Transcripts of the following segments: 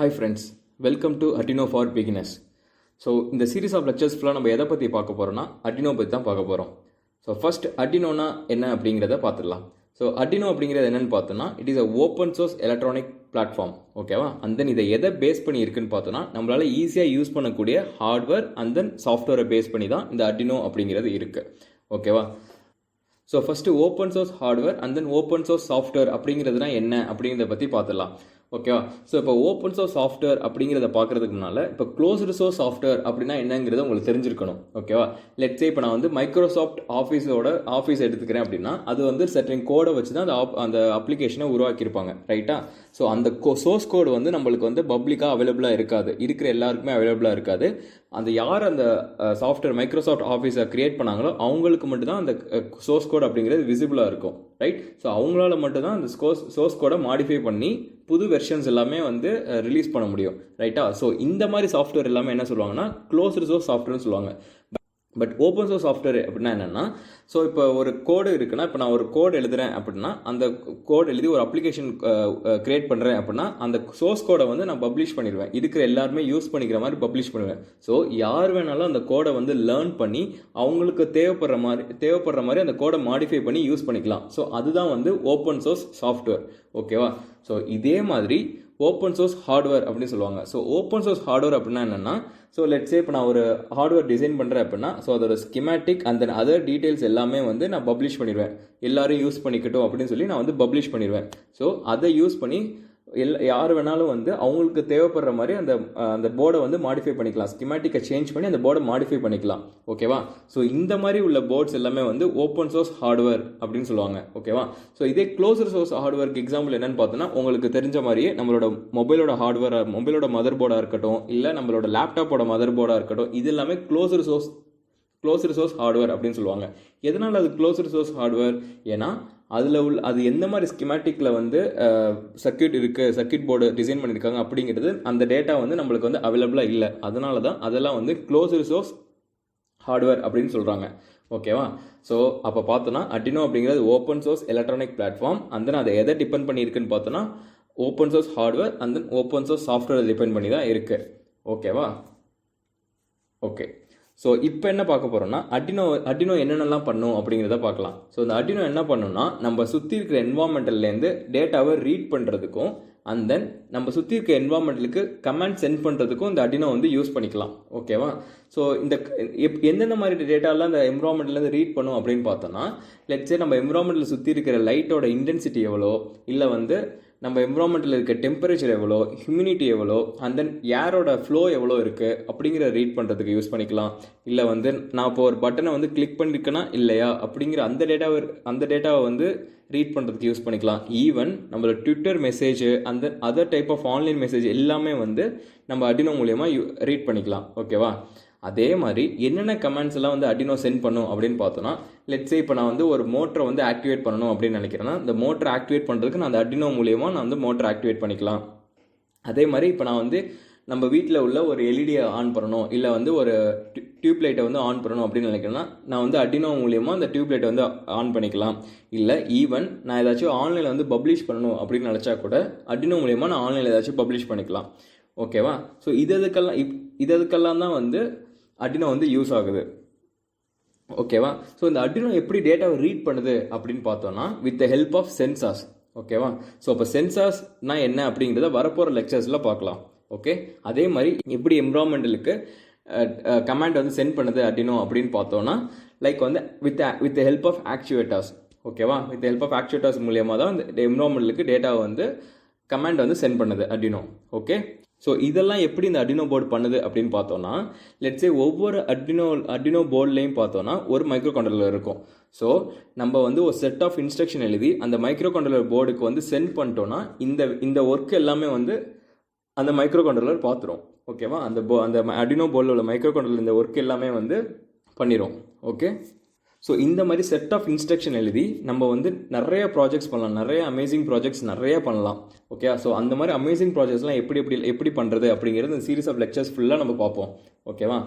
Hi friends, welcome to Arduino for Beginners. So இந்த series of lectures ஃபுல்லாக நம்ம எதை பற்றி பார்க்க போகிறோம்னா Arduino பற்றி தான் பார்க்க போகிறோம். ஸோ ஃபர்ஸ்ட் Arduinoனா என்ன அப்படிங்கிறத பார்த்துடலாம். ஸோ Arduino அப்படிங்கிறது என்னென்னு பார்த்தோன்னா it is a open source electronic platform, ஓகேவா? அண்ட் தென் இதை எதை பேஸ் பண்ணி இருக்குன்னு பார்த்தோன்னா நம்மளால் ஈஸியாக யூஸ் பண்ணக்கூடிய ஹார்ட்வேர் அண்ட் தென் சாஃப்ட்வேரை பேஸ் பண்ணி தான் இந்த Arduino அப்படிங்கிறது இருக்குது, ஓகேவா? So first open source hardware and then open source software அப்படிங்கிறதுனா என்ன அப்படிங்கிறத பற்றி பார்த்துடலாம், ஓகேவா? ஸோ இப்போ ஓப்பன் சோர்ஸ் சாஃப்ட்வேர் அப்படிங்கிறத பார்க்குறதுக்கு முன்னால் இப்போ க்ளோஸ்டு சோர்ஸ் சாஃப்ட்வேர் அப்படின்னா என்னங்கிறத உங்களுக்கு தெரிஞ்சிருக்கணும், ஓகேவா? லெட்ஸே இப்போ நான் வந்து மைக்ரோசாஃப்ட் ஆஃபீஸ் எடுத்துக்கிறேன் அப்படின்னா அது வந்து செட்டிங் கோடை வச்சு தான் அந்த அப்ளிகேஷனை உருவாக்கியிருப்பாங்க, ரைட்டா? ஸோ அந்த சோர்ஸ் கோடு வந்து நம்மளுக்கு வந்து பப்ளிக்காக அவைலபிளாக இருக்காது, இருக்கிற எல்லாருக்குமே அவைலபிளாக இருக்காது. அந்த யார் அந்த சாஃப்ட்வேர் மைக்ரோசாஃப்ட் ஆஃபீஸை கிரியேட் பண்ணாங்களோ அவங்களுக்கு மட்டும்தான் அந்த சோர்ஸ் கோட் அப்படிங்கிறது விசிபிளாக இருக்கும், ரைட்? ஸோ அவங்களால மட்டும்தான் அந்த சோர்ஸ் கோடை மாடிஃபை பண்ணி புது வெர்ஷன்ஸ் எல்லாமே வந்து ரிலீஸ் பண்ண முடியும், ரைட்டா? ஸோ இந்த மாதிரி சாஃப்ட்வேர் எல்லாமே என்ன சொல்லுவாங்கன்னா க்ளோஸ்டு சோர்ஸ் சாஃப்ட்வேர்னு சொல்லுவாங்க. பட் ஓப்பன் சோர்ஸ் சாஃப்ட்வேர் அப்படின்னா என்னென்னா, ஸோ இப்போ ஒரு கோடு இருக்குன்னா, இப்போ நான் ஒரு கோடு எழுதுறேன் அப்படின்னா அந்த கோடு எழுதி ஒரு அப்ளிகேஷன் கிரியேட் பண்ணுறேன் அப்படின்னா அந்த சோர்ஸ் கோடை வந்து நான் பப்ளிஷ் பண்ணிடுவேன், இருக்கிற எல்லாருமே யூஸ் பண்ணிக்கிற மாதிரி பப்ளிஷ் பண்ணுவேன். ஸோ யார் வேணாலும் அந்த கோடை வந்து லேர்ன் பண்ணி அவங்களுக்கு தேவைப்படுற மாதிரி அந்த கோடை மாடிஃபை பண்ணி யூஸ் பண்ணிக்கலாம். ஸோ அதுதான் வந்து ஓப்பன் சோர்ஸ் சாஃப்ட்வேர், ஓகேவா? ஸோ இதே மாதிரி ஓப்பன் சோர்ஸ் ஹார்ட்வேர் அப்படின்னு சொல்லுவாங்க. ஸோ ஓப்பன் சோர்ஸ் ஹார்ட்வேர் அப்படின்னா என்னென்னா, ஸோ லெட்ஸே இப்போ நான் ஒரு ஹார்ட்வேர் டிசைன் பண்ணுறேன் அப்படின்னா ஸோ அதோட ஸ்கிமேட்டிக் அந்த அதர் டீட்டெயில்ஸ் எல்லாமே வந்து நான் பப்ளிஷ் பண்ணிடுவேன், எல்லாரும் யூஸ் பண்ணிக்கட்டும் அப்படின்னு சொல்லி நான் வந்து பப்ளிஷ் பண்ணிடுவேன். ஸோ அதை யூஸ் பண்ணி யார் வேணாலும் வந்து அவங்களுக்கு தேவைப்படுற மாதிரி அந்த போர்டை வந்து மாடிஃபை பண்ணிக்கலாம், ஸ்கிமேட்டிக்கை சேஞ்ச் பண்ணி அந்த போர்டை மாடிஃபை பண்ணிக்கலாம், ஓகேவா? ஸோ இந்த மாதிரி உள்ள போர்ட்ஸ் எல்லாமே வந்து ஓப்பன் சோர்ஸ் ஹார்ட்வேர் அப்படின்னு சொல்லுவாங்க, ஓகேவா? ஸோ இதே க்ளோஸ்டு சோர்ஸ் ஹார்ட்வேருக்கு எக்ஸாம்பிள் என்னன்னு பார்த்தோன்னா உங்களுக்கு தெரிஞ்ச மாதிரியே நம்மளோட மொபைலோட ஹார்ட்வேர், மொபைலோட மதர் போர்டாக இருக்கட்டும், இல்லை நம்மளோட லேப்டாப்போட மதர் போர்டாக இருக்கட்டும், இது எல்லாமே க்ளோஸ்டு சோர்ஸ் ஹார்ட்வேர் அப்படின்னு சொல்லுவாங்க. எதனால் அது க்ளோஸ்டு சோர்ஸ் ஹார்ட்வேர்? ஏன்னா அது எந்த மாதிரி ஸ்கிமேட்டிக்கில் வந்து சர்க்யூட் போர்டு டிசைன் பண்ணியிருக்காங்க அப்படிங்கிறது அந்த டேட்டா வந்து நம்மளுக்கு வந்து அவைலபிளாக இல்லை. அதனால தான் அதெல்லாம் வந்து க்ளோஸ்டு சோர்ஸ் ஹார்ட்வேர் அப்படின்னு சொல்கிறாங்க, ஓகேவா? ஸோ அப்போ பார்த்தோன்னா Arduino அப்படிங்கிறது open source electronic platform. And then அதை எதை டிபெண்ட் பண்ணியிருக்குன்னு பார்த்தோன்னா open source hardware and then open source software depend பண்ணி தான் இருக்குது, ஓகேவா? ஓகே, ஸோ இப்போ என்ன பார்க்க போகிறோம்னா Arduino என்னென்னலாம் பண்ணும் அப்படிங்கிறத பார்க்கலாம். ஸோ இந்த Arduino என்ன பண்ணுன்னா நம்ம சுற்றி இருக்கிற என்வாமெண்டல்லேருந்து டேட்டாவை ரீட் பண்ணுறதுக்கும் அண்ட் தென் நம்ம சுற்றி இருக்க என்வாமெண்டலுக்கு கமாண்ட் சென்ட் பண்ணுறதுக்கும் இந்த Arduino வந்து யூஸ் பண்ணிக்கலாம், ஓகேவா? ஸோ எந்தெந்த மாதிரி டேட்டாலாம் இந்த என்வாமெண்ட்லேருந்து ரீட் பண்ணும் அப்படின்னு பார்த்தோன்னா லெட்ஸே நம்ம என்வாமெண்டில் சுற்றி இருக்கிற லைட்டோட இன்டென்சிட்டி எவ்வளோ, இல்லை வந்து நம்ம என்விரான்மெண்ட்டில் இருக்க டெம்பரேச்சர் எவ்வளோ, ஹியூமிடிட்டி எவ்வளோ, அண்ட் தென் ஏரோட ஃப்ளோ எவ்வளோ இருக்குது அப்படிங்கிற ரீட் பண்ணுறதுக்கு யூஸ் பண்ணிக்கலாம். இல்லை வந்து நான் இப்போ ஒரு பட்டனை வந்து கிளிக் பண்ணியிருக்கேன்னா இல்லையா அப்படிங்கிற அந்த டேட்டாவை வந்து ரீட் பண்ணுறதுக்கு யூஸ் பண்ணிக்கலாம். ஈவன் நம்மளோட ட்விட்டர் மெசேஜ் அந்த other type of online message எல்லாமே வந்து நம்ம Arduino மூலயமா ரீட் பண்ணிக்கலாம், ஓகேவா? அதே மாதிரி என்னென்ன கமெண்ட்ஸ் எல்லாம் வந்து Arduino சென்ட் பண்ணும் அப்படின்னு பார்த்தோன்னா லெட்ஸே இப்போ நான் வந்து ஒரு மோட்டரை வந்து ஆக்டிவேட் பண்ணணும் அப்படின்னு நினைக்கிறேன்னா இந்த மோட்டரை ஆக்டிவேட் பண்ணுறதுக்கு நான் அந்த Arduino மூலயமா நான் வந்து மோட்டரை ஆக்டிவேட் பண்ணிக்கலாம். அதே மாதிரி இப்போ நான் வந்து நம்ம வீட்டில் உள்ள ஒரு எல்இடியை ஆன் பண்ணணும், இல்லை வந்து ஒரு டியூப் லைட்டை வந்து ஆன் பண்ணணும் அப்படின்னு நினைக்கிறேன்னா நான் வந்து Arduino மூலயமா அந்த டியூப் லைட்டை வந்து ஆன் பண்ணிக்கலாம். இல்லை ஈவன் நான் ஏதாச்சும் ஆன்லைனில் வந்து பப்ளிஷ் பண்ணணும் அப்படின்னு நினச்சா கூட Arduino மூலயமா நான் ஆன்லைனில் ஏதாச்சும் பப்ளிஷ் பண்ணிக்கலாம், ஓகேவா? ஸோ இதற்கெல்லாம் தான் வந்து Arduino வந்து யூஸ் ஆகுது, ஓகேவா? ஸோ இந்த Arduino எப்படி டேட்டாவை ரீட் பண்ணுது அப்படின்னு பார்த்தோன்னா with the help of sensors, ஓகேவா? ஸோ இப்போ சென்சார்ஸ்னா என்ன அப்படிங்கிறத வரப்போகிற லெக்சர்ஸில் பார்க்கலாம், ஓகே? அதே மாதிரி எப்படி என்விரான்மெண்டலுக்கு கமாண்ட் வந்து சென்ட் பண்ணுது Arduino அப்படின்னு பார்த்தோன்னா லைக் வந்து with the help of actuators, ஓகேவா? வித் ஹெல்ப் ஆஃப் ஆக்சுவேட்டர்ஸ் மூலியமாக தான் இந்த என்விரான்மெண்டலுக்கு டேட்டாவை வந்து கமாண்ட் வந்து சென்ட் பண்ணுது Arduino, ஓகே? ஸோ இதெல்லாம் எப்படி இந்த Arduino போர்டு பண்ணுது அப்படின்னு பார்த்தோன்னா லெட்ஸே ஒவ்வொரு Arduino போர்ட்லேயும் பார்த்தோன்னா ஒரு மைக்ரோ கண்ட்ரோலர் இருக்கும். ஸோ நம்ம வந்து ஒரு செட் ஆஃப் இன்ஸ்ட்ரக்ஷன் எழுதி அந்த மைக்ரோ கண்ட்ரோலர் போர்டுக்கு வந்து சென்ட் பண்ணிட்டோன்னா இந்த ஒர்க் எல்லாமே வந்து அந்த மைக்ரோ கண்ட்ரோலர் பார்த்துரும், ஓகேவா? அந்த Arduino போர்டில் உள்ள மைக்ரோ கண்ட்ரோலர் இந்த ஒர்க் எல்லாமே வந்து பண்ணிடும், ஓகே? ஸோ இந்த மாதிரி செட் ஆஃப் இன்ஸ்ட்ரக்ஷன் எழுதி நம்ம வந்து நிறைய ப்ராஜெக்ட்ஸ் பண்ணலாம், நிறைய அமேசிங் ப்ராஜெக்ட்ஸ் நிறைய பண்ணலாம், ஓகே? ஸோ அந்த மாதிரி அமேசிங் ப்ராஜெக்ட்ஸ்லாம் எப்படி பண்ணுறது அப்படிங்கிறது இந்த சீரிஸ் ஆஃப் லெக்சர்ஸ் ஃபுல்லாக நம்ம பார்ப்போம், ஓகேவா?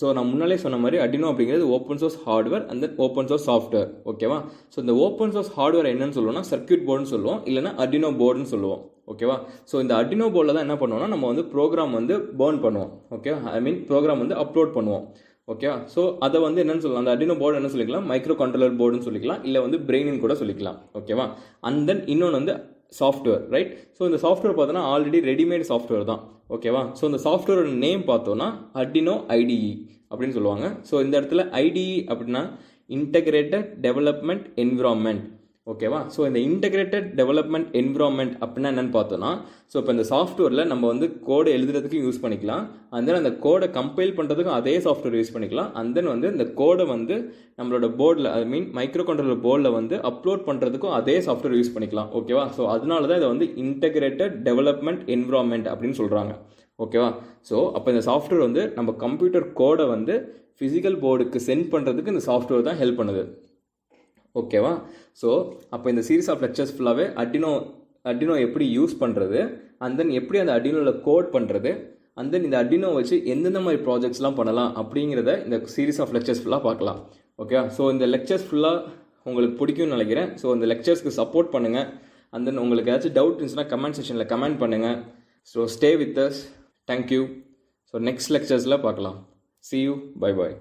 ஸோ நான் முன்னாலே சொன்ன மாதிரி Arduino அப்படிங்கிறது open source hardware and then open source software, ஓகேவா? ஸோ இந்த ஓப்பன் சோர்ஸ் ஹார்ட்வேர் என்னன்னு சொல்லுவோம்னா சர்க்யூட் போர்டுன்னு சொல்லுவோம், இல்லைனா Arduino போர்டுன்னு சொல்லுவோம், ஓகேவா. ஸோ இந்த Arduino போர்டில் தான் என்ன பண்ணுவோம்னா நம்ம வந்து ப்ரோக்ராம் வந்து பேர்ன் பண்ணுவோம். ஓகே, ஐ மீன் ப்ரோக்ராம் வந்து அப்லோட் பண்ணுவோம். ஓகேவா. ஸோ அதை வந்து என்னன்னு சொல்லலாம், அந்த Arduino போர்டு என்ன சொல்லிக்கலாம், மைக்ரோ கண்ட்ரோலர் போர்டுன்னு சொல்லிக்கலாம், இல்லை வந்து பிரெயின்னு கூட சொல்லிக்கலாம். ஓகேவா. அண்ட் தென் இன்னொன்று வந்து சாஃப்ட்வேர், ரைட். ஸோ இந்த சாஃப்ட்வேர் பார்த்தோன்னா ஆல்ரெடி ரெடிமேட் சாஃப்ட்வேர் தான். ஓகேவா. ஸோ இந்த சாஃப்ட்வேரோட நேம் பார்த்தோன்னா Arduino IDE அப்படின்னு சொல்லுவாங்க. ஸோ இந்த இடத்துல IDE அப்படின்னா இன்டகிரேட்டட் டெவலப்மெண்ட் என்விரான்மெண்ட். ஓகேவா. ஸோ இந்த இன்டகிரேட்டட் டெவலப்மெண்ட் என்விரான்மெண்ட் அப்படின்னா என்னென்னு பார்த்தோன்னா, ஸோ இப்போ இந்த சாஃப்ட்வேரில் நம்ம வந்து கோடை எழுதுறதுக்கும் யூஸ் பண்ணிக்கலாம், அண்ட் தென் அந்த கோடை கம்பைல் பண்ணுறதுக்கும் அதே சாஃப்ட்வேர் யூஸ் பண்ணிக்கலாம், அண்ட் தென் வந்து இந்த கோடை வந்து நம்மளோட போர்டில் ஐ மீன் மைக்ரோ கண்ட்ரோலர் போர்டில் வந்து அப்லோட் பண்ணுறதுக்கும் அதே சாஃப்ட்வேர் யூஸ் பண்ணிக்கலாம். ஓகேவா. ஸோ அதனால தான் இதை வந்து இன்டகிரேட்டட் டெவலப்மெண்ட் என்விரான்மெண்ட் அப்படின்னு சொல்கிறாங்க. ஓகேவா. ஸோ அப்போ இந்த சாஃப்ட்வேர் வந்து நம்ம கம்ப்யூட்டர் கோடை வந்து ஃபிசிக்கல் போர்டுக்கு சென்ட் பண்ணுறதுக்கு இந்த சாஃப்ட்வேர் தான் ஹெல்ப் பண்ணுது. ஓகேவா. ஸோ அப்போ இந்த சீரீஸ் ஆஃப் லெக்சர்ஸ் ஃபுல்லாகவே Arduino எப்படி யூஸ் பண்ணுறது, அண்ட் தென் எப்படி அந்த Arduinoவில் கோட் பண்ணுறது, அண்ட் தென் இந்த Arduino வச்சு எந்தெந்த மாதிரி ப்ராஜெக்ட்ஸ்லாம் பண்ணலாம் அப்படிங்கிறத இந்த சீரீஸ் ஆஃப் லெக்சர்ஸ் ஃபுல்லாக பார்க்கலாம். ஓகே. ஸோ இந்த லெக்சர்ஸ் ஃபுல்லாக உங்களுக்கு பிடிக்கும்னு நினைக்கிறேன். ஸோ இந்த லெக்சர்ஸ்க்கு சப்போர்ட் பண்ணுங்கள், அண்ட் தென் உங்களுக்கு ஏதாச்சும் டவுட் இருந்துச்சுன்னா கமெண்ட் செக்ஷனில் கமெண்ட் பண்ணுங்கள். So stay with us. Thank you. So next லெக்சர்ஸில் பார்க்கலாம். See you. Bye bye.